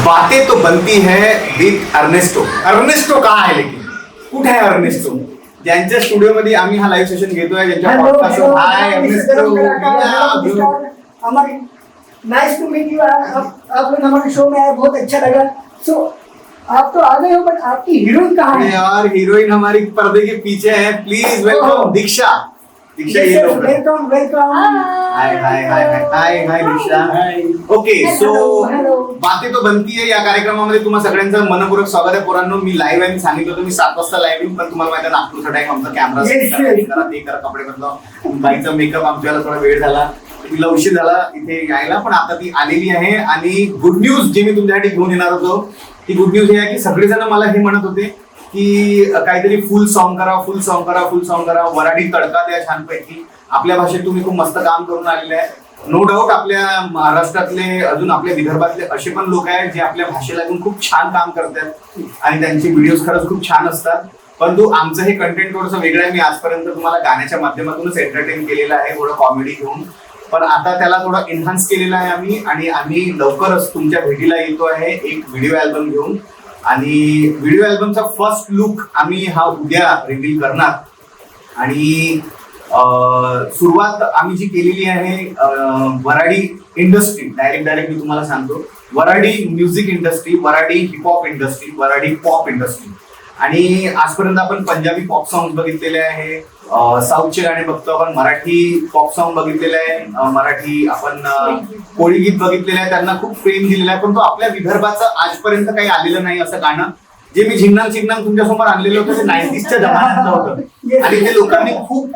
बातें तो बनती है विथ अर्नेस्टो. अर्नेस्टो कहाँ है लेकिन कुठे आहे अर्नेस्टो? ज्यांच्या स्टुडिओ मध्ये आम्ही हा लाईव्ह सेशन घेतोय, ज्यांच्या podcast. Hi Ernesto, nice to meet you. आप लोग हमारे शो में आए, बहुत अच्छा लगा. सो आप तो आ गए हो, बट आपकी हीरोइन कहाँ है? यार हीरोइन हमारी पर्दे के पीछे है. प्लीज वेलकम दीक्षा. दीक्षा ये लोग. Welcome welcome. Hi hi hi hi hi Diksha. Okay so बातें तो बनती है या कार्यक्रमामध्ये तुम्हा सगळ्यांचं मनपूर्वक स्वागत आहे. पोरांनो, मी लाईव्ह आहे. मी सांगितलं होतं मी 7 वाजता लाईव्ह येईन, पण तुम्हाला माहिती आहे नागपूरचा टाइम आमचा कॅमेरा करा, ते करा, कपडे बदला, बाईचा मेकअप आमच्याला थोडा वेळ झाला, तिला उशीर झाला इथे यायला, पण आता ती आलेली आहे. आणि गुड न्यूज जे मी तुमच्यासाठी घेऊन येणार होतो, ती गुड न्यूज हे आहे की सगळेजण मला हे म्हणत होते की काहीतरी फुल सॉन्ग करा, फुल सॉन्ग करा, फुल सॉन्ग करा, वराडी तडका द्या छानपैकी. आपल्या भाषेत तुम्ही खूप मस्त काम करून आलेले आहे. नो डाऊट आपल्या महाराष्ट्रातले, अजून आपल्या विदर्भातले असे पण लोक आहेत जे आपल्या भाषेला घेऊन खूप छान काम करतात आणि त्यांचे व्हिडिओज खरंच खूप छान असतात. परंतु आमचं हे कंटेंट थोडंसं वेगळं आहे. मी आजपर्यंत तुम्हाला गाण्याच्या माध्यमातूनच एंटरटेन केलेलं आहे, थोडं कॉमेडी घेऊन, पण आता त्याला थोडा एन्हान्स केलेला आहे आम्ही. आणि आम्ही लवकरच तुमच्या भेटीला येतो आहे एक व्हिडिओ अल्बम घेऊन. आणि व्हिडिओ अल्बमचा फर्स्ट लुक आम्ही हा उद्या रिव्हील करणार. आणि सुरुवात आम्ही जी केलेली आहे वराडी इंडस्ट्री, डायरेक्ट मी तुम्हाला सांगतो, वराडी म्युझिक इंडस्ट्री, वराडी हिपहॉप इंडस्ट्री, वराडी पॉप इंडस्ट्री. आणि आजपर्यंत आपण पंजाबी पॉप सॉंग बघितलेले आहे, साऊथचे गाणे बघतो आपण, मराठी पॉप सॉंग बघितलेले आहे, मराठी आपण कोळी गीत बघितलेले आहे, त्यांना खूप प्रेम दिलेलं आहे. पण तो आपल्या विदर्भाचं आजपर्यंत काही आलेलं नाही असं गाणं जे मी झिंगणांग चिंगणांग तुमच्यासमोर आणलेलं होतं ते 90sच्या जमान्यातलं होतं. आणि ते लोकांनी खूप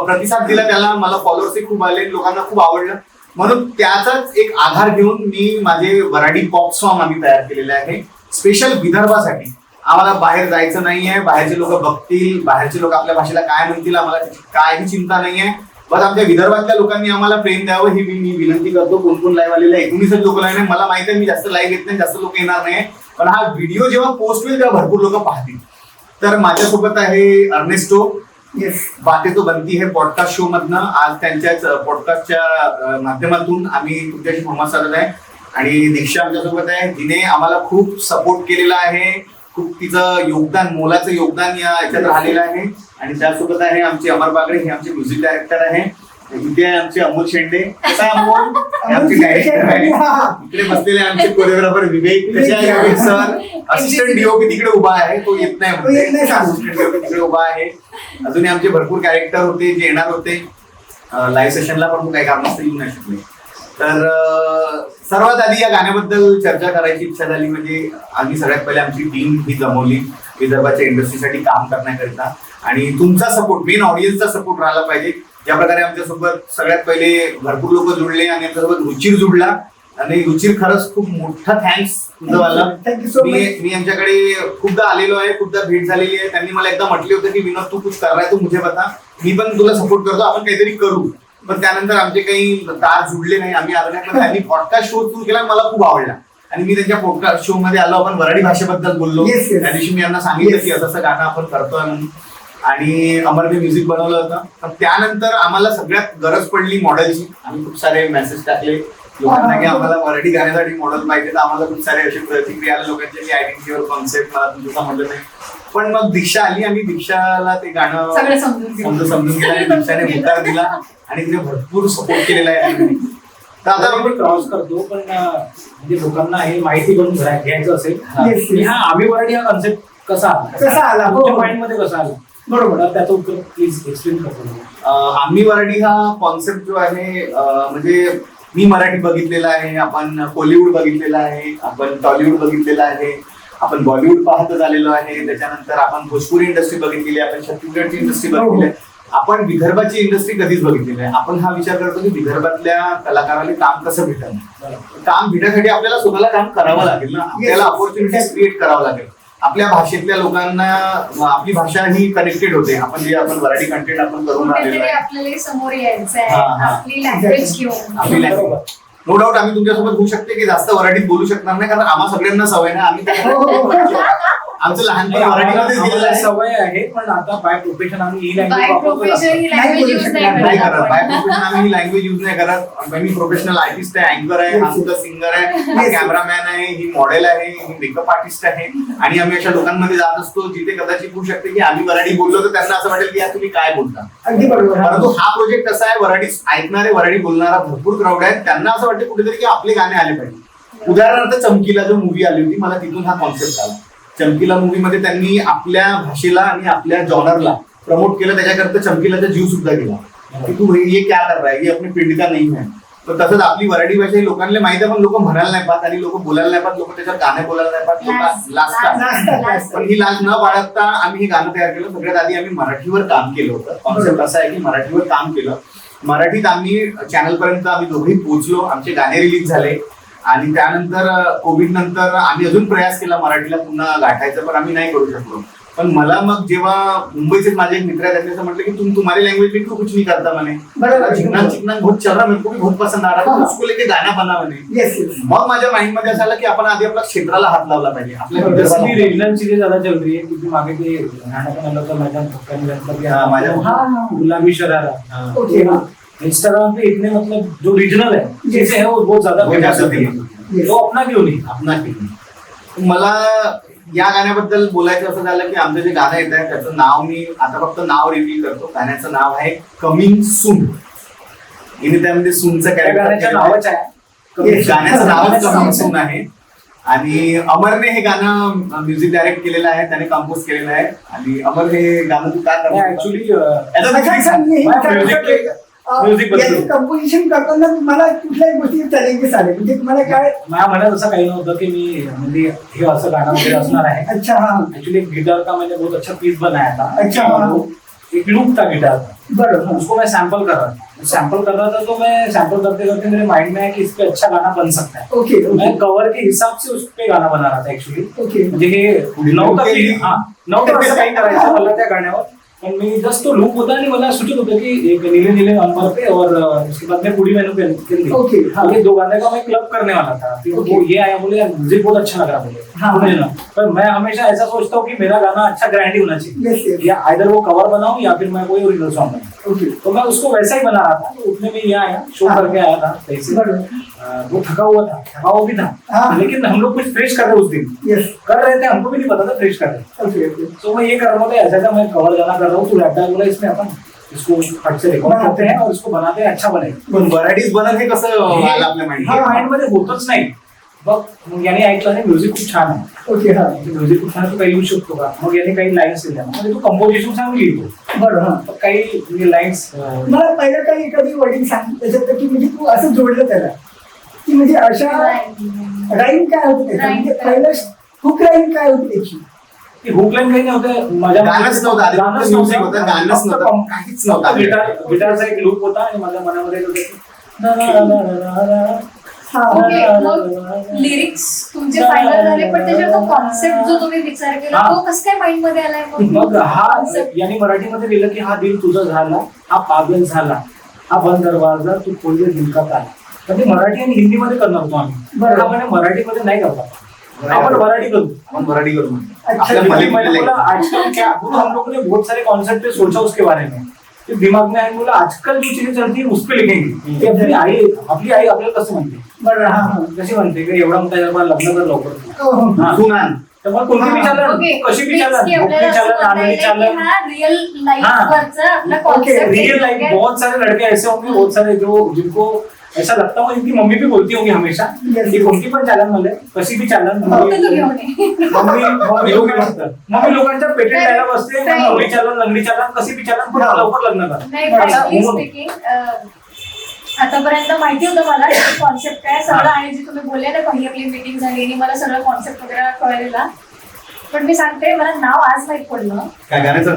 प्रतिसाद दिला त्याला, मला फॉलोअर्सही खूप आले, लोकांना खूप आवडलं. म्हणून त्याचाच एक आधार घेऊन मी माझे वराडी पॉप सॉन्ग आम्ही तयार केलेले आहे स्पेशल विदर्भासाठी. आम्हाला बाहेर जायचं नाहीये, बाहेरचे लोक बघतील, बाहेरचे लोक आपल्या भाषेला काय म्हणतील, आम्हाला त्याची काहीही चिंता नाहीये. बस आमच्या विदर्भातल्या लोकांनी आम्हाला प्रेम द्यावं ही मी विनंती करतो. कोण कोण लाईव्ह आलेले आहे? 19 लोक लाईव्ह आहे. मला माहिती आहे मी जास्त लाईव्ह येत नाही, जास्त लोक येणार नाही, पण हा व्हिडिओ जेव्हा पोस्ट होईल तेव्हा भरपूर लोक पाहतील. तर माझ्यासोबत आहे अर्नेस्टो. बातें तो बनती है पॉडकास्ट शो मधनं. आज त्यांच्याच पॉडकास्टच्या माध्यमातून आम्ही तुमच्याशी संवाद साधत आहे. आणि दीक्षा आमच्यासोबत आहे, जिने आम्हाला खूप सपोर्ट केलेला आहे, खूप तिचं योगदान, मोलाचं योगदान या याच्यात राहिलेलं आहे. आणि त्यासोबत आहे आमचे अमर बागडे, हे आमचे म्युझिक डायरेक्टर आहे. इथे आहे आमचे अमोल शेंडे, कसा अमोल, आमचे डायरेक्टर आहे. इकडे बसलेले आमचे कोरिओग्राफर विवेक, कसे आहे विवेक सर. असिस्टंट डीओपी तिकडे उभा आहे, तो येत नाही म्हणते, असिस्टंट डीओपी तिकडे उभा आहे. अजूनही आमचे भरपूर कॅरेक्टर होते जे येणार होते लाईव्ह सेशनला, पण काही कारणास्तव येऊ नाही शकले. तर सर्वात आधी या गाण्याबद्दल चर्चा करायची इच्छा झाली म्हणजे आम्ही सगळ्यात पहिले आमची टीम ही जमवली विदर्भाच्या इंडस्ट्रीसाठी काम करण्याकरिता. आणि तुमचा सपोर्ट, मेन ऑडियन्सचा सपोर्ट राहिला पाहिजे. ज्या प्रकारे आमच्यासोबत सगळ्यात पहिले भरपूर लोक जुळले आणि आमच्यासोबत रुचिर जुळला. आणि रुचिर खरंच खूप मोठा थँक्स तुझं. मी आमच्याकडे खूपदा आलेलो आहे, खूपदा भेट झालेली आहे. त्यांनी मला एकदा म्हटले होते की विनोद तू कुछ कर रहा है तो मुझे बता, मी पण तुला सपोर्ट करतो, आपण काहीतरी करू. पण त्यानंतर आमचे काही तार जुळले नाही, आम्ही आलो नाही. पण त्यांनी पॉडकास्ट शो सुरू केला, मला खूप आवडला. आणि मी त्यांच्या पॉडकास्ट शो मध्ये आलो, आपण वराडी भाषेबद्दल बोललो. त्या दिवशी मी यांना सांगितलं की असं गाणं आपण करतोय म्हणून. आणि अमरने म्युझिक बनवलं होतं. पण त्यानंतर आम्हाला सगळ्यात गरज पडली मॉडेलची. आम्ही खूप सारे मेसेज टाकले लोकांना की आम्हाला मराठी गाण्यासाठी मॉडेल पाहिजे. तर आम्हाला खूप सारे अशी प्रतिक्रिया आल्या लोकांच्या की आयडेंटिटीवर कॉन्सेप्ट मला तुमचं समजलं नाही. पण मग दीक्षा आली आणि दीक्षाला ते गाणं समजून गेलं आणि दीक्षाने होकार दिला आणि तिने भरपूर सपोर्ट केलेला आहे. तर आता आपण क्रॉस करतो, पण म्हणजे लोकांना हे माहिती करून घ्यायचं असेल की हा आम्ही वराडी हा कॉन्सेप्ट कसा आला, माइंड मध्ये कसा आला, बरोबर, त्याचं उत्तर प्लीज एक्सप्लेन करतो. आम्ही वराडी हा कॉन्सेप्ट जो आहे म्हणजे मी मराठी बघितलेला आहे, आपण कोलिवूड बघितलेला आहे, आपण टॉलिवूड बघितलेला आहे, आपण बॉलिवूड पाहत झालेलो आहे, त्याच्यानंतर आपण भोजपुरी इंडस्ट्री बघितलेली आहे, आपण छत्तीसगडची इंडस्ट्री बघितली आहे, आपण विदर्भाची इंडस्ट्री कधीच बघितलेली आहे. आपण हा विचार करतो की विदर्भातल्या कलाकाराला काम कसं भेटेल. काम भेटण्यासाठी आपल्याला स्वतःला काम करावं लागेल ना, आपल्याला ऑपॉर्च्युनिटीज क्रिएट करावं लागेल. आपल्या भाषेतल्या लोकांना आपली भाषा ही कनेक्टेड होते. आपण वराठी कंटेंट आपण करून राहिलेलो आहे, आपल्याला समोर यायचं आहे, आपली लँग्वेज घेऊन. आपली लँग्वेज नो डाऊट आम्ही तुमच्यासोबत होऊ शकते की जास्त वराठीत बोलू शकणार नाही, कारण आम्हा सगळ्यांना सवय नाही. आमचं लहानपण आम्हाला मराठीमध्येच गेलेलं आहे. सवय आहे, पण आता बाय प्रोफेशन आम्ही ही बाय लँग्वेज प्रोफेशन ही नाही लँग्वेज बोलू यूज शकत, नाही नाही करत करत बाय आपण. प्रोफेशन आम्ही ही लँग्वेज युज नाही करत. मी प्रोफेशनल आर्टिस्ट आहे, अँकर आहे, हा सुद्धा सिंगर आहे, हा Yes. कॅमेरामॅन आहे, ही मॉडेल आहे, ही मेकअप आर्टिस्ट आहे. आणि आम्ही अशा लोकांमध्ये जात असतो जिथे कदाचित होऊ शकते की आम्ही वराडी बोललो तर त्यांना असं वाटेल की यार तुम्ही काय बोलता. अगदी बरोबर. परंतु हा प्रोजेक्ट कसा आहे, वराडी ऐकणारे, वराडी बोलणारा भरपूर क्राऊड आहे. त्यांना असं वाटतं कुठेतरी की आपले गाणे आले पाहिजे. उदाहरणार्थ चमकीला जो मूवी आली होती, मला तिथून हा कॉन्सेप्ट आला. चमकीला मूवी मध्ये त्यांनी आपल्या भाषेला आणि आपल्या जॉनरला प्रमोट केलं. त्याच्याकरता चमकीलाचा जीव सुद्धा गेला की तू हे क्या कर रहा है, ये अपनी पिंड का नाही आहे. तर तसंच आपली वराडी भाषा ही लोकांना माहिती आहे, पण लोक म्हणायला नाही पाहत आणि लोक बोलायला नाही पाहत, लोक त्याच्यावर गाणे बोलायला नाही पाहत, लोक लाजतात. पण ही लाज न बाळगता आम्ही हे गाणं तयार केलं. सगळ्यात आधी आम्ही मराठीवर काम केलं होतं. कॉन्सेप्ट असा आहे की मराठीवर काम केलं. मराठीत आम्ही चॅनल पर्यंत आम्ही दोघेही पोहोचलो. आमचे गाणे रिलीज झाले आणि त्यानंतर कोविड नंतर आम्ही अजून प्रयास केला मराठीला पुन्हा गाठायचा, पण आम्ही नाही करू शकलो. पण मला मग जेव्हा मुंबईचे माझे एक मित्र आहेत त्यांनी असं म्हटलं की तुम तुम्हारी लैंग्वेज में क्यों कुछ नहीं करता मैंने, बरोबर. चिकना चिकना बहुत चल रहा, मेरे को भी बहुत पसंद आ रहा है, उसको लेके गाना बना मैंने. Yes yes. मग माझ्या माइंड मध्ये असं आलं की आपण आधी आपल्या क्षेत्राला हात लावला पाहिजे, आपल्या विदर्भाला. रीजनल चीजें ज्यादा चल रही है, क्योंकि मागे ते गाणं पण आलं होतं मैदान ठोक्याने रचलं की हाँ, मैदान. हाँ. गुलाबी शरारा. हाँ. ओके. इंस्टाग्राम पे इतने मतलब जो रीजनल है जैसे है वो बहुत ज्यादा बहुत फेमस ज्यादा होती है. तो अपना क्यों नहीं. आपला केली. मला या गाण्याबद्दल बोलायचं असं झालं की आमचं जे गाणं येत आहे त्याचं नाव मी आता फक्त नाव रिव्हील करतो. गाण्याचं नाव आहे कमिंग सून. हिने त्यामध्ये सूनचं त्या गाण्याचं कॅरेक्टर नावच आहे. गाण्याचं नावच कमिंग सून आहे. आणि अमरने हे गाणं म्युझिक डायरेक्ट केलेलं आहे, त्याने कंपोज केलेलं आहे. आणि अमर हे गाणं तू काय करतो ऍक्च्युली म्युझिक याचं कंपोजिशन करताना तुम्हाला कुठल्याही गोष्टी चॅलेंजेस आले म्हणजे तुम्हाला काय? माझ्या मनात असं काही नव्हतं की मी म्हणजे हे असं गाणं वगैरे असणार आहे. अच्छा हाँ. एक्चुअली गिटार का मैंने बहुत अच्छा पीस बनाया था. अच्छा, हाँ. वो एक लूप था गिटार का. बरोबर. उसको मैं सैंपल कर रहा था तो मैं सैंपल करते करते मेरे माइंड में है कि इस पे अच्छा गाना बन सकता है. ओके मैं ओके कवर के हिसाब से उस पे गाना बना रहा था एक्चुअली. ओके. म्हणजे हे नव्हतं असं काही करायचं मला त्या गाण्यावर. पण मी जस्ट तो लूप होता आणि मला सुचत होतं की एक नीले नीले नंबर पे और उसके बाद में पूरी मैंने पेन दी. ओके, हाँ. ये दो गाने का मैं क्लब करने वाला था. फिर ओके. वो ये आया, बोले यार म्यूजिक बहुत अच्छा लग रहा बोले. हाँ. बोले ना, पर मैं हमेशा ऐसा सोचता हूँ कि मेरा गाना अच्छा ग्रैंडी होना चाहिए. Yes yes. या आइदर वो कवर बनाऊं या फिर मैं कोई ओरिजिनल सॉन्ग बनाऊं. ओके. तो मैं उसको वैसा ही बना रहा था. तो उतने में ये आया, शो हाँ. करके आया था वैसे. बरोबर. वो थका हुआ भी था. हाँ. लेकिन हम लोग कुछ फ्रेश कर रहे उस दिन. यस. कर रहे थे, हमको भी नहीं पता था फ्रेश कर रहे. Okay okay. तो मैं ये कर रहा था, ऐसा था मैं कवर गाना कर रहा हूँ. तो लैपटॉप बोला इसमें अपन इसको फट से रिकॉर्ड करते हैं और इसको बनाते हैं, अच्छा बनेगा. पण वराडीज बनत हे कसं आलं आपल्या हा माइंड. माइंड मध्ये होतच नाही. मग याने ऐकलं नाही म्युझिक खूप छान आहे. ओके हाँ. म्युझिक खूप छान आहे, तू काही लिहू शकतो का. मग याने काही लाईन्स दिल्या. म्हणजे तू कंपोजिशन चांगली लिहितो. बरं हाँ. मग काही म्हणजे लाईन्स मला पहिलं काही कधी वर्डिंग सांग त्याच्यात की म्हणजे तू असं जोडलं त्याला की म्हणजे अशा राईम काय होतं त्याचं म्हणजे पहिलं हुक राईम काय होती त्याची. हुकलाईन काही नव्हतं. माझ्या गाणंच नव्हतं आधी, फक्त music होतं, गाणंच नव्हतं, काहीच नव्हतं. गिटारचा एक लूप होता आणि माझ्या मनामध्ये होतं की ना ना ना ना ना ना. हा. ओके, मग लिरिक्स तुमचे फायनल झाले, पण त्याच्यावर तो कॉन्सेप्ट जो तुम्ही विचार केला हा. तो कसं काय माइंड मध्ये आलाय मग हा concept? यांनी मराठीमध्ये लिहिलं की हा दिल तुझा झाला, हा पागल झाला, हा बंद दरवाजा तू खोल दे दिल का ताला. म्हणजे मराठी आणि हिंदीमध्ये करणार होतो आम्ही. बरं. आपण मराठीमध्ये नाही करतो. आपण मराठी करू. आपण वराडी करू. अच्छा. आपल्या मैंने मलेमध्ये बोला आजकल क्या हम लोगों ने बहुत सारे कॉन्सेप्ट पे सोचा उसके बारे में. तो दिमाग में आया, बोला आजकल जो चीजें चलती है उस पे लिखेंगे की आपली आई आपल्याला कसं म्हणते. बरं हा हा. कशी म्हणते की एवढा मोठा जन्म लग्न कर लवकर. हो, हो. हाँ. सुनान. तर मग कोणती बी चालन, ओके, कशी बी means चालन, की आपल्याला भोपळी असं चालन, म्हणता आंधळी येईल की चालन. हा रियल लाईफ हाँ. वरचा आपला ओके, कॉन्सेप्ट रियल लाइफ बहुत सारे लड़के ऐसे होंगे, बहुत सारे जो जिनको ऐसा लगता हो इनकी मम्मी भी बोलती होंगी हमेशा Yes. की कोणती पण चालन मला कशी बी चालन. फक्त तू घेऊन ये. मम्मी लोकांच्या पेटेंट डायलॉग असते नाही. लंगडी चालन लंगडी चालन कशी बी चालन पण लवकर लग्न कर. नाही अच्छा, frankly म्हणून. speaking, आतापर्यंत माहिती होतं मला कॉन्सेप्ट काय सगळं आहे जे तुम्ही बोलले ना. पहिली आपली मीटिंग झाली आणि मला सगळं कॉन्सेप्ट वगैरे कळलेला. पण मी सांगते मला नाव आज माहित पडलं काय गाण्याचं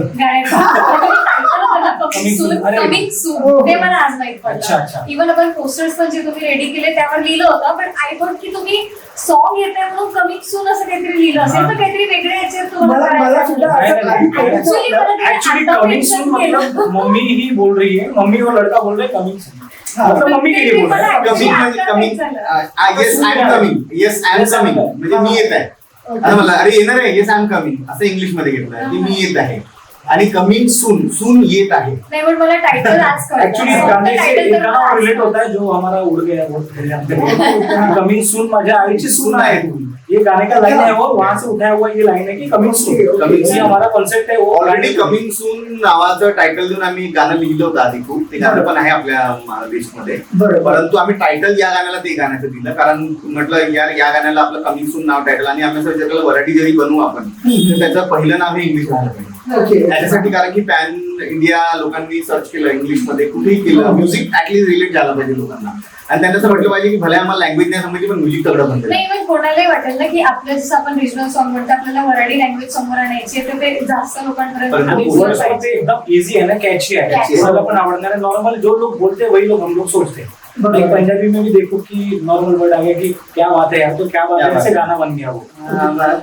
Coming soon. अरे. कमिंग सून ते मला आज माहित अच्छा, अच्छा. पडलं. इव्हन आपण पोस्टर्स पण जे तुम्ही रेडी केले त्यावर लिहिलं होतं, पण आय थॉट की तुम्ही सॉन्ग येत आहे म्हणून कमिंग सून असं काहीतरी लिहिलं असेल तर काहीतरी वेगळे याच्यात मला सुद्धा असं नाही, काही नाही. Actually, मला ते एक्चुअली आता कमिंग mention सून मतलब केलं. मम्मी ही बोल रही है, मम्मी और लड़का बोल रहे हैं कमिंग सून. हाँ. मतलब मम्मी के लिए बोल रहा है. कमिंग म्हणजे coming. Yes I am coming. Yes I am coming म्हणजे मी येत आहे. आता मला अरे येणार आहे हे सांग कमिंग असं इंग्लिश मध्ये घेतलं की मी येत आहे आणि कमिंग सून सून येत आहे. नहीं बट मला टाइटल आज कळलं. एक्चुअली गाने से एक गाना रिलेट होता है जो हमारा उड़ गया बहुत कमिंग सून माझ्या आईची सून आहे तू, ये गाने का लाइन है वो वहां से उठाया हुआ ये लाइन है की कमिंग सून. Coming soon. हमारा कॉन्सेप्ट है वो ऑलरेडी कमिंग सून नावाचं टायटल देऊन आम्ही गाणं लिहिलं होतं आधी खूप, ते गाणं पण आहे आपल्या लिस्टमध्ये. बरोबर. परंतु आम्ही टायटल या गाण्याला ते गाण्याचं दिलं कारण म्हटलं या गाण्याला आपलं कमिंग सून नाव टायटल आणि आम्ही असं विचार केलं वराठी जरी बनवू आपण तर त्याचं पहिलं नाव हे इंग्लिश राहिलं पाहिजे. ओके. त्याच्यासाठी कारण की पॅन इंडिया लोकांनी सर्च केलं इंग्लिश मध्ये कुठेही केलं म्युझिक ऍटलीस्ट रिलेट झालं पाहिजे लोकांना आणि त्यांना असं म्हटलं पाहिजे की भले आम्हाला लँग्वेज नाही समजली पण म्युझिक तगडं बनतं. नाही पण कोणालाही वाटेल ना की आपलं जसं आपण रिजनल सॉन्ग म्हणतो आपल्याला वराडी लँग्वेज समोर आणायची तर ते जास्त लोकांपर्यंत आणि पोहोचलं वर्ड्स पाहिजे. होते एकदम इजी है ना, कैची है, Catchy. कोणाला पण आवडणार है. नॉर्मल जो लोग बोलते हैं वही लोग हम लोग सोचते हैं. बरोबर. एक पंजाबी में भी देखो कि नॉर्मल वर्ड आ गया कि क्या बात है यार, तो क्या बात क्या है बात ऐसे है. गाना बन गया वो.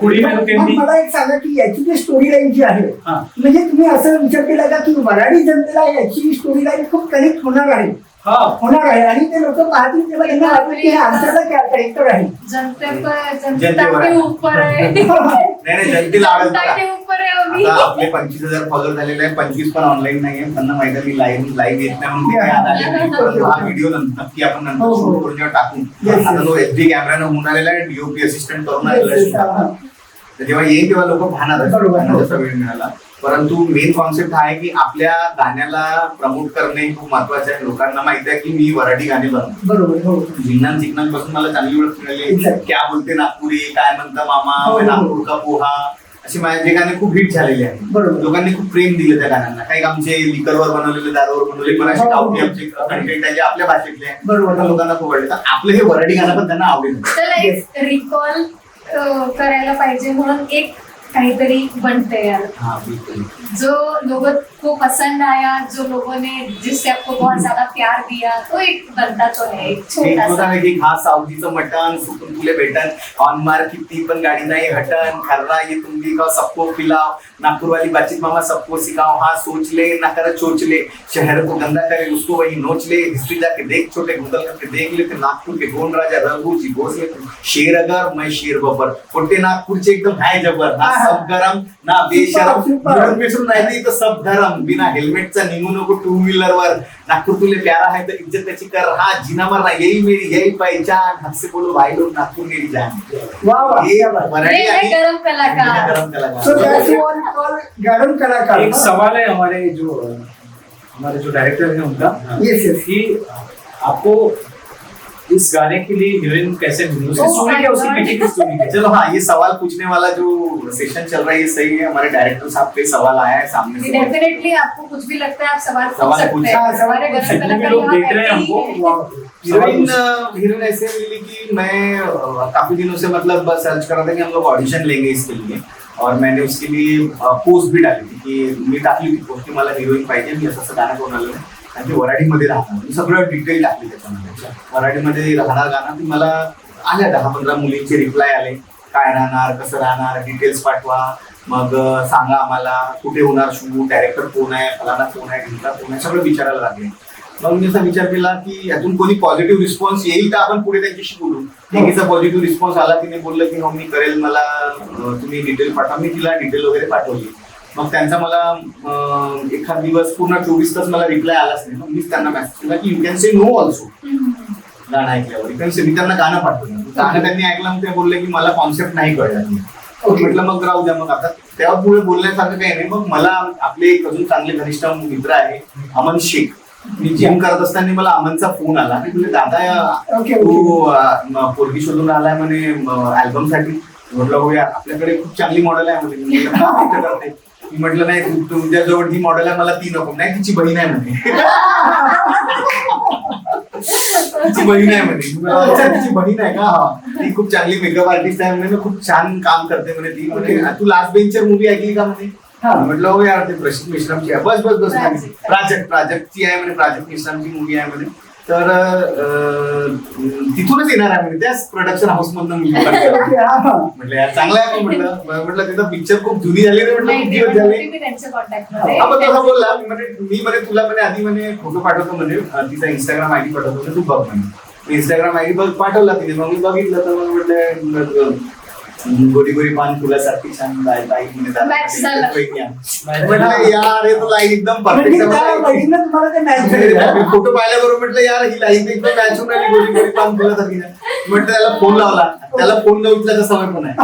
कुड़ी में लोग मग मला एक सांगा की याची जी स्टोरी लाईन जी आहे हा. म्हणजे तुम्ही असं विचार केला का की वराडी जनतेला याची स्टोरी लाईन खूप कनेक्ट होणार आहे आणि ते लोक पाहतील तेव्हा त्यांना वाटेल की हे आमच्याला कॅरेक्टर आहे. जनता के ऊपर आहे. नाही जनतेला आवडेल जनता के बघा. ऊपर आहे आम्ही. आता आपले 25,000 फॉलोअर झालेले आहे 25 पण ऑनलाईन नाहीये त्यांना माहिती आहे मी लाईव्ह येत नाही म्हणून ते काही आज आले नाही. परंतु हा व्हिडिओ नक्की आपण नंतर हो, हो. शूट करून जेव्हा टाकू Yes, आता yes. तो HD कॅमेरानं होऊन आलेला आहे डीओपी असिस्टंट करून आलेला Yes, yes, आहे. तर जेव्हा येईल तेव्हा लोक पाहणार बरोबर. त्यांना जसा वेळ मिळाला. परंतु मेन कॉन्सेप्ट हा आहे की आपल्या गाण्याला प्रमोट करणे खूप महत्वाचं आहे. लोकांना माहिती आहे की मी वराठी गाणी बनवतो. बरोबर. हो. जिन्नान चिकनान पासून मला चांगली ओळख मिळाली. Exactly. क्या बोलते नागपुरी काय म्हणता मामा हो, हो. नागपूर का पोहा अशी माझे गाणे खूप हिट झालेले आहेत. बरोबर. लोकांनी खूप प्रेम दिलं त्या गाण्यांना. काही आमचे लिकरवर बनवलेले दारूवर बनवले पण असे हो, हो. गावठी आमचे कंटेंट आहे जे आपल्या भाषेतले आहे. बरोबर. तर लोकांना खूप आवडले. तर आपलं हे वराठी गाणं पण त्यांना आवडेल. त्याला एक रिकॉल करायला पाहिजे म्हणून एक काहीतरी बनते यार हाँ बिल्कुल. जो लोगों को पसंद आया, जो लोगों ने जिससे आपको बहुत ज्यादा प्यार दिया, तो एक बनता तो है एक एक छोटा होता सा. ना की हा सावजीचं मटण सुकून तुले भेटन ऑन मार किती पण गाडी नाही हटन खर्रा ये तुम भी खाओ सबको पिलाओ नागपुर वाली बातचीत मामा सबको सिखाओ हाँ सोच ले ना कर चोच ले शहर को गंदा करे उसको वही नोच ले हिस्ट्री जाके देख छोटे गूगल करके देख ले ते नागपुर के गोंड राजा रघुजी भोसले शेर अगर मैं शेर बबर पोटे नागपूरचे एकदम हाय जबर ना सब गरम ना बेशरम Super. मिळून मिसळून नाही तर सब धरम बिना हेल्मेटचा निघू नको टू व्हीलर वर नागपूर तुले प्यारा है तो इज्जत त्याची कर हा जिना मरना यही मेरी यही पहचान हमसे बोलो भाई लोग नागपुर मेरी जान. वा वा. ये क्या बात. वराठी ये है आणि गरम कलाकार. गरम कलाकार. So that's what we call गरम कलाकार. एक सवाल है हमारे जो डायरेक्टर है उनका Yes, yes. कि आपको इस गाने के लिए हीरोइन कैसे मिली, उसकी Oh स्टोरी my क्या, उसकी God. मेकिंग की स्टोरी क्या. चलो हाँ ये सवाल पूछने वाला जो सेशन चल रहा है ये सही है. हमारे डायरेक्टर साहब पे सवाल आया है सामने से. डेफिनेटली आपको कुछ भी लगता है आप सवाल पूछ सवाल सकते पूछ- हैं. हाँ, सवाल हमारे पूछ गरम सकते हैं. भी कलाकार लोग यहाँ देख रहे हैं बैठे ही हमको. हैं. हीरोइन ऐसे मिली कि मैं काफी दिनों से मतलब सर्च कर रहा था कि हम लोग ऑडिशन लेंगे इसके लिए और मैंने उसके लिए पोस्ट भी डाली थी की मी टाकली होती पोस्ट की मला हिरोईन पाहिजे मी असं गाणं कोण आलं आणि ते वराठीमध्ये राहणार मी सगळं डिटेल टाकली त्याच्यामध्ये. वराठीमध्ये राहणार गाणं ती मला आल्या 10-15 मुलींचे रिप्लाय आले काय राहणार कसं राहणार डिटेल्स पाठवा मग सांगा आम्हाला कुठे होणार शूट डायरेक्टर कोण आहे फलाना कोण आहे ढिंका कोण आहे सगळं विचारायला लागले. मग मी असा विचार केला की यातून कोणी पॉझिटिव्ह रिस्पॉन्स येईल तर आपण पुढे त्यांच्याशी बोलू. एकीचा पॉझिटिव्ह रिस्पॉन्स आला तिने बोललं की हो मी करेल मला तुम्ही डिटेल पाठवा. मी तिला डिटेल वगैरे पाठवली. मग त्यांचा मला एखाद दिवस पूर्ण 24 तास मला रिप्लाय आलाच नाही. मग मीच त्यांना मेसेज केला की you can say no also गाणं ऐकल्यावर यू कॅन से. मी त्यांना गाणं पाठवलं गाणं त्यांनी ऐकलं मग ते बोलले की मला कॉन्सेप्ट नाही कळला. म्हटलं मग राहू द्या मग आता तेव्हा पुढे बोलण्यासारखं काही नाही. मग मला आपले एक अजून चांगले घनिष्ठ मित्र आहे अमन शेख. मी जिम करत असताना मला अमनचा फोन आला की तुझे दादा तू पोरगी शोधून आलाय म्हणे अल्बम साठी. म्हटलं हो यार आपल्याकडे खूप चांगली मॉडेल आहे म्हणे. मी म्हटलं नाही तुमच्या जवळ जी मॉडेल आहे मला ती नको. नाही तिची बहीण आहे म्हणे. तिची बहीण आहे म्हणे. अच्छा तिची बहीण आहे का हा ती खूप चांगली मेकअप आर्टिस्ट आहे म्हणे खूप छान काम करते म्हणे ती म्हणे तू लास्ट बेंचर मूवी ऐकली का म्हणे. म्हटलं हो यार ते प्रशिक मिश्रामची आहे. बस बस बस प्राजक्तची आहे म्हणे प्राजक्त मिश्रामची मूवी आहे म्हणे. तर तिथूनच येणार आहे म्हणजे त्याच प्रोडक्शन हाऊस मधून मी म्हटलं यार चांगलं आहे. म्हटलं तिथं पिक्चर खूप जुनी झाली रे म्हटलं खूप दिवस झाले. मी त्यांच्या कॉन्टॅक्टमध्ये. आपण तसं बोलला मी म्हणे तुला म्हणे आधी म्हणे फोटो पाठवतो म्हणे तिचा इंस्टाग्राम आयडी पाठवतो तू बघ म्हणे. इंस्टाग्राम आयडी बघ पाठवला तिने मग मी बघितलं तर मग म्हटलं गोरी गोरी पान फुलासारखी छान ताई म्हणे Match झालं. म्हटलं यार हे तर लाईन एकदम म्हणजे त्या परफेक्ट. वहिनीनं तुम्हाला ते मॅच झालेलं. मी फोटो पाहिल्याबरोबर म्हटलं यार ही लाईन एकदम मॅच होऊन राहिली गोरी गोरी पान फुलासारखी नाही. म्हटलं त्याला फोन लावला, त्याला फोन न उचलायचा सवय पण आहे.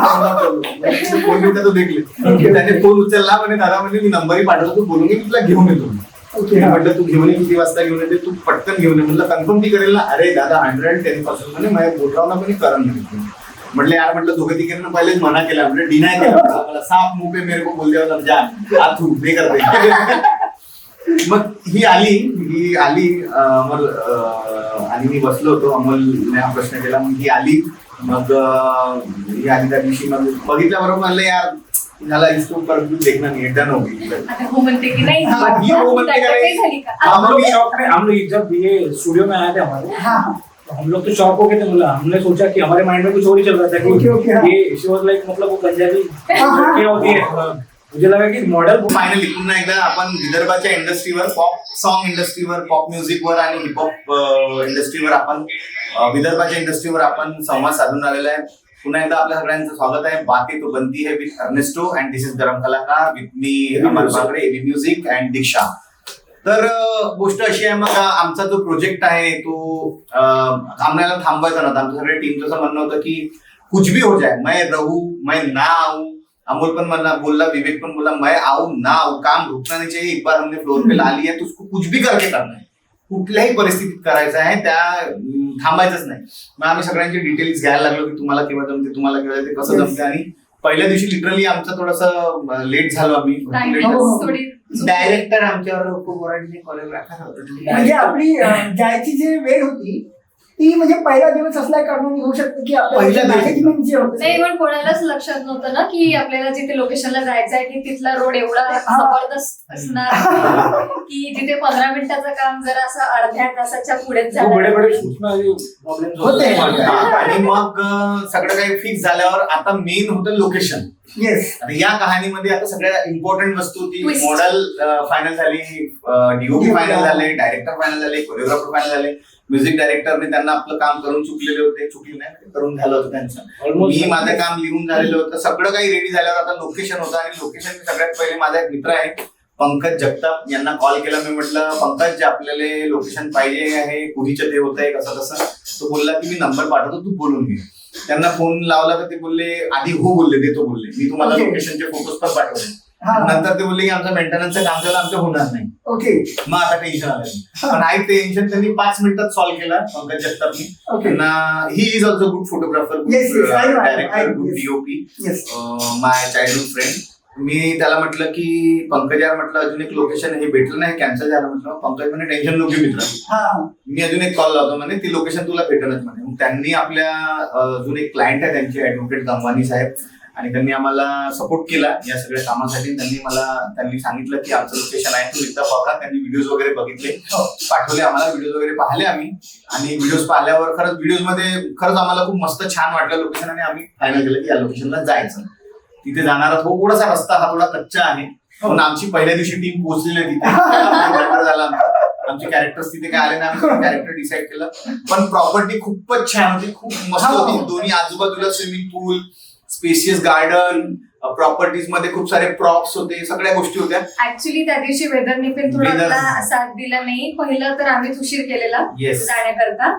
फोन उचलला तो देखले, त्याने फोन उचलला म्हणे दादा म्हणजे मी नंबरही पाठवतो, तू बोलून मी तुला घेऊन येतो. ओके. म्हटलं तू घेऊन ये, किती वाजता घेऊन येते, तू पटकन घेऊन ये. म्हटलं कन्फर्म ती करेल ना. अरे दादा 110% म्हणे माझ्या बोलरावना पण करण म्हणे. म्हटलं यार म्हटलं दोघं तिघांना पहिलेच मना केला, म्हटलं डिनाय केला, मला साफ मुंह पे मेरे को बोल दिया जा आतू नाही करते. मग ही आली अमोल आणि मी बसलो होतो. अमोलने हा प्रश्न केला, मग ही आली. मग ही आली त्या दिवशी मग बघितल्याबरोबर म्हणलं यार झाला इसको पर देखना नहीं है, डन हो गई. आता हो म्हणते की नाही, हाँ, ये हो म्हणते का काही नाही? झाली का? हम लोग शॉक में, हम लोग जब ये स्टूडियो में आए थे हमारे, हाँ. तो हम लोग तो शॉक हो गए थे. बोला हमने सोचा कि हमारे माइंड में कुछ और ही चल रहा था ओके, ओके, हाँ. कि ये शी वाज लाइक मतलब वो पंजाबी हाँ. क्या होती है. मुझे लगा कि मॉडल फायनली पुन्हा एकदा आपण विदर्भाच्या इंडस्ट्रीवर, पॉप सॉन्ग इंडस्ट्रीवर, पॉप म्युझिकवर आणि हिपहॉप इंडस्ट्रीवर आपण विदर्भाच्या इंडस्ट्रीवर आपण संवाद साधून आलेला आहे. पुन्हा एकदा आपल्या सगळ्यांचं स्वागत आहे. बातें तो बनती है with Ernesto and this is गरम कलाकार with me Amar Bagde, AB music and Diksha. तर गोष्ट अशी आहे, मग आमचा जो प्रोजेक्ट आहे तो आम्हाला थांबवायचा नव्हता. आमच्या सगळ्या टीमचं असं म्हणणं होतं की कुछ भी हो जाए, मैं रहू मैं ना आऊ. अमोल पण मला बोलला, विवेक पण बोला, मैं आऊ ना आऊ, काम रुकना नहीं चाहिए. एक बार हमने फ्लोर पे ला लिया तो उसको कुछ भी करके करना है, कुठल्याही परिस्थितीत करायचं आहे, त्या थांबायचंच नाही. मग आम्ही सगळ्यांचे डिटेल्स घ्यायला लागलो की तुम्हाला केव्हा जमते, तुम्हाला केव्हा जमते, कसं जमते. आणि पहिल्या दिवशी लिटरली आमचं थोडंसं लेट झालो आम्ही. Timing थोडी डायरेक्टर आमच्यावर खूप ओरडले, कोरिओग्राफर म्हणजे आपली जायची जी वेळ होती ती म्हणजे पहिला दिवस असल्या कारणाने होऊ शकते की पहिल्या आपल्या दिवशी. मॅनेजमेंट जे नाही, होतं पण कोणालाच लक्षात नव्हतं ना की आपल्याला जिथे लोकेशनला जायचं आहे की तिथला रोड एवढा जबरदस्त असणार की जिथे 15 मिनिटाचं काम जरा असं अर्ध्या तासाच्या पुढेच वो बड़े झालं. बड़े शूट में प्रॉब्लम्स होते. आणि मग सगळं काही फिक्स झाल्यावर आता मेन होतं लोकेशन. येस. आता या कहाणीमध्ये आता सगळ्या इम्पॉर्टंट वस्तू ती Twist. मॉडेल फायनल झाली, डीओपी फायनल झाले, डायरेक्टर फायनल झाले, कोरिओग्राफर फायनल झाले. म्युझिक डायरेक्टरने त्यांना आपलं काम करून चुकलेले होते, चुकले नाही करून झालं होतं त्यांचं. मी माझं काम लिहून झालेलं होतं, सगळं काही रेडी झाल्यावर आता लोकेशन होतं. आणि लोकेशन सगळ्यात पहिले माझा एक मित्र आहे पंकज जगताप यांना कॉल केला. मी म्हटलं पंकज जे आपल्याला लोकेशन पाहिजे आहे, कुठीचं ते होत आहे कसं कसं. तो बोलला की मी नंबर पाठवतो, तू बोलून घे. त्यांना फोन लावला तर ते बोलले आधी हो बोलले, देतो बोलले, मी तुम्हाला Okay. लोकेशनचे फोटोज पण पाठवले. हा. नंतर ते बोलले की आमचं मेंटेनन्सचं काम झालं, आमचं होणार नाही. ओके. मग आता टेन्शन आलं नाही. पण आई टेन्शन त्यांनी 5 मिनिटात सॉल्व्ह केला पंकज जगतापनी. ओके. त्यांना he is also good photographer, good Yes, yes, I know, I know, director, I know, good yes. DOP, yes. My childhood friend. मी त्याला म्हटलं की पंकज यार म्हटलं अजून एक लोकेशन हे भेटलं नाही, कॅन्सल झालं. म्हटलं पंकज म्हणे टेन्शन नको घेऊ मित्र, हा. मी अजून एक कॉल लावतो म्हणे, ती लोकेशन तुला भेटलच म्हणे. मग त्यांनी आपल्या अजून एक क्लायंट आहे त्यांचे ऍडव्होकेट गंगवानी साहेब, आणि त्यांनी आम्हाला सपोर्ट केला या सगळ्या कामासाठी. त्यांनी सांगितलं की आमचं लोकेशन आहे, तू एकदा बघा. त्यांनी व्हिडिओज वगैरे बघितले, पाठवले आम्हाला, व्हिडिओज वगैरे पाहिले आम्ही. आणि व्हिडिओज पाहिल्यावर खरंच व्हिडिओज मध्ये खरंच आम्हाला खूप मस्त छान वाटलं लोकेशन. आणि आम्ही फायनल केलं की या लोकेशनला जायचं. तिथे जाणारा थोडासा रस्ता हा थोडा कच्चा आहे, पण आमची पहिल्या दिवशी टीम पोहोचलेली आहे तिथे. झाला आमचे कॅरेक्टर्स तिथे काय आले ना, आम्ही कॅरेक्टर डिसाईड केलं. पण प्रॉपर्टी खूपच छान होती, खूप मस्त होती. दोन्ही आजूबाजूला स्विमिंग पूल, स्पेशियस गार्डन, प्रॉपर्टीज मध्ये खूप सारे प्रॉप्स होते, सगळ्या गोष्टी होत्या. ऍक्च्युली त्या दिवशी वेदरने पण थोडा Weather. आपला साथ दिला नाही. पहिलं तर आम्हीच उशीर केलेला Yes. जाण्याकरता.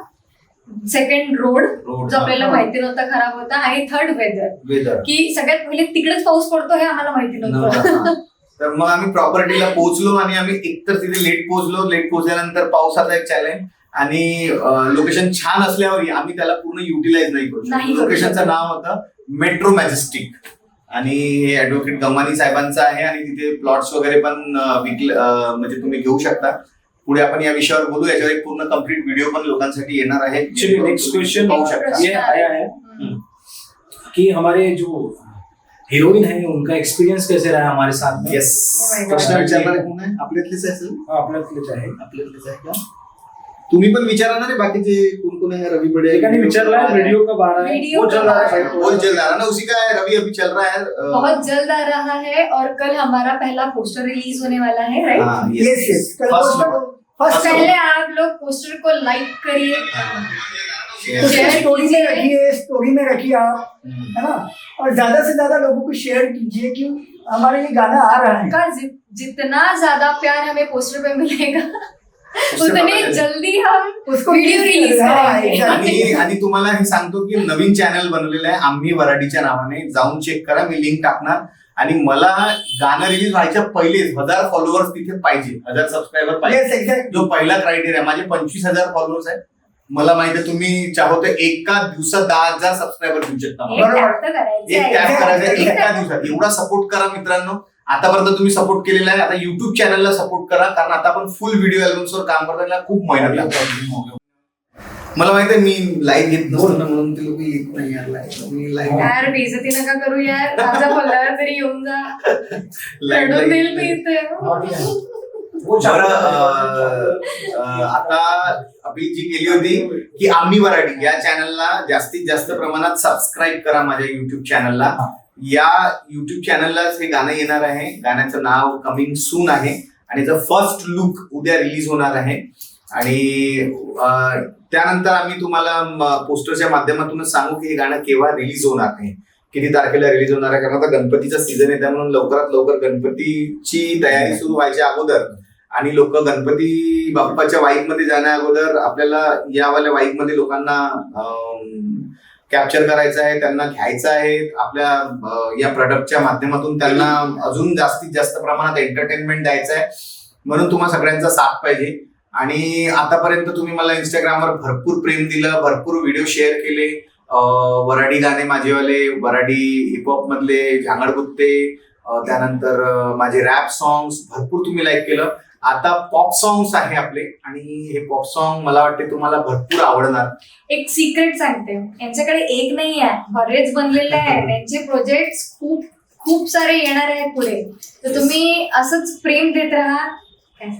सेकंड रोड Road, जो आपल्याला हा. माहिती नव्हता खराब होता. आणि थर्ड वेदर वेदर की सगळ्यात पहिले तिकडेच पाऊस पडतो हे आम्हाला माहिती नव्हतं. तर मग आम्ही प्रॉपर्टीला पोहोचलो आणि आम्ही एकतर तिथे लेट पोहोचल्यानंतर पावसाचा एक चॅलेंज. आणि लोकेशन छान असल्यावर आम्ही त्याला पूर्ण युटिलाइज नाही करू नाही शकतो. करू लोकेशनचं शकत. नाव होतं मेट्रो मॅजेस्टिक, आणि हे ऍडव्होकेट गंगवानी साहेबांचं आहे. आणि तिथे प्लॉट्स वगैरे पण म्हणजे तुम्ही घेऊ शकता. पुढे आपण या विषयावर बोलू, याच्यावर एक पूर्ण कम्प्लीट व्हिडिओ पण लोकांसाठी येणार आहे. Actually, next question पाहू शकता. ये आया है कि हमारे जो हीरोइन है उनका एक्सपीरियंस कैसे रहा हमारे साथ में. Yes, Oh my God. प्रश्न विचारणार कोण आहे? आपल्यातलेच आहे सर? आपल्यातलेच आहे. आपल्यातलेच आहे का? तुम्ही पण विचारा ना रे, बाकीचे कोण कोण है? रवि बड़े एकाने विचारला है वीडियो कब आ रहा है. वीडियो वो चल रहा है. बहुत जल्द आ रहा है ना, उसी का है. रवि अभी चल रहा है. बहुत जल्द आ रहा है और कल हमारा पहला पोस्टर रिलीज होने वाला है, राइट? हाँ, येस. येस. First फर्स्ट पहले आप लोग पोस्टर को लाइक करिए, उसको स्टोरी में रखिए, स्टोरी में रखिए आप, है ना, और ज्यादा से ज्यादा लोगों को शेयर कीजिए कि हमारे ये गाना आ रहा है। का जितना ज्यादा प्यार हमें पोस्टर पे मिलेगा उतने जल्दी हम उसको वीडियो रिलीज करेंगे। आणि तुम्हाला हे सांगतो की नवीन चॅनल बनवलेलं आहे आम्ही वराडीच्या नावाने, जाऊन चेक करा, मी लिंक टाकणार. आणि मला गाणं रिलीज व्हायच्या पहिलेच 1000 फॉलोअर्स तिथे पाहिजे, 1000 सबस्क्रायबर पाहिजे, जो पहिला क्रायटेरिया. माझे 25,000 फॉलोअर्स आहेत. मला माहिती आहे तुम्ही चाहो तर एका दिवसात 10,000 सबस्क्रायबर देऊ शकता मला. एक टॅप करायचं एका दिवसात. एवढा सपोर्ट करा मित्रांनो. आतापर्यंत तुम्ही सपोर्ट केलेला आहे, आता युट्यूब चॅनलला सपोर्ट करा, कारण आता आपण फुल व्हिडिओ अल्बम्सवर काम करतो, त्याला खूप मेहनत लागते. मला माहिती आहे मी लाईव्ह घेत नसतो ना, म्हणून ते लोक येत नाही यार लाईव्ह. मी लाईव्ह यार बेइज्जती नका करू यार, माझा बोलल्यावर तरी येऊन जा, रडून देईल मी इथे. आता आपली जी केली होती की आम्ही वराडी या चॅनलला जास्तीत जास्त प्रमाणात सबस्क्राईब करा माझ्या युट्यूब चॅनलला. या युट्यूब चॅनललाच हे गाणं येणार आहे. गाण्याचं नाव कमिंग सून आहे आणि याचं फर्स्ट लुक उद्या रिलीज होणार आहे. आणि त्यानंतर आम्ही तुम्हाला पोस्टरच्या माध्यमातूनच सांगू की हे गाणं केव्हा रिलीज होणार आहे, किती तारखेला रिलीज होणार आहे. कारण आता गणपतीचा सीझन आहे, त्यामुळे लवकरात लवकर गणपतीची तयारी सुरू व्हायच्या अगोदर आणि लोक गणपती बाप्पाच्या वाईब मध्ये जाण्या अगोदर आपल्याला यावाल्या वाईब मध्ये लोकांना कॅप्चर करायचं आहे, त्यांना घ्यायचं आहे. आपल्या या प्रोडक्टच्या माध्यमातून त्यांना अजून जास्तीत जास्त प्रमाणात एंटरटेनमेंट द्यायचं आहे. म्हणून तुम्हाला सगळ्यांचा साथ पाहिजे. आणि आतापर्यंत तुम्ही मला इंस्टाग्रामवर भरपूर प्रेम दिलं, भरपूर व्हिडिओ शेअर केले. वराडी गाणे माझेवाले, वराडी हिपहॉप मधले झांगडबुत्ते, त्यानंतर माझे रॅप सॉंग्स भरपूर तुम्ही लाईक केलं. आता पॉप सॉंग्स आहे आपले आणि हे पॉप सॉंग मला वाटते तुम्हाला भरपूर आवडणार. एक सिक्रेट सांगते, यांच्याकडे एक नाही आहे, बरेच बनलेले आहेत. त्यांचे प्रोजेक्ट खूप खूप सारे येणार आहेत पुढे. तर तुम्ही असंच प्रेम देत राहा.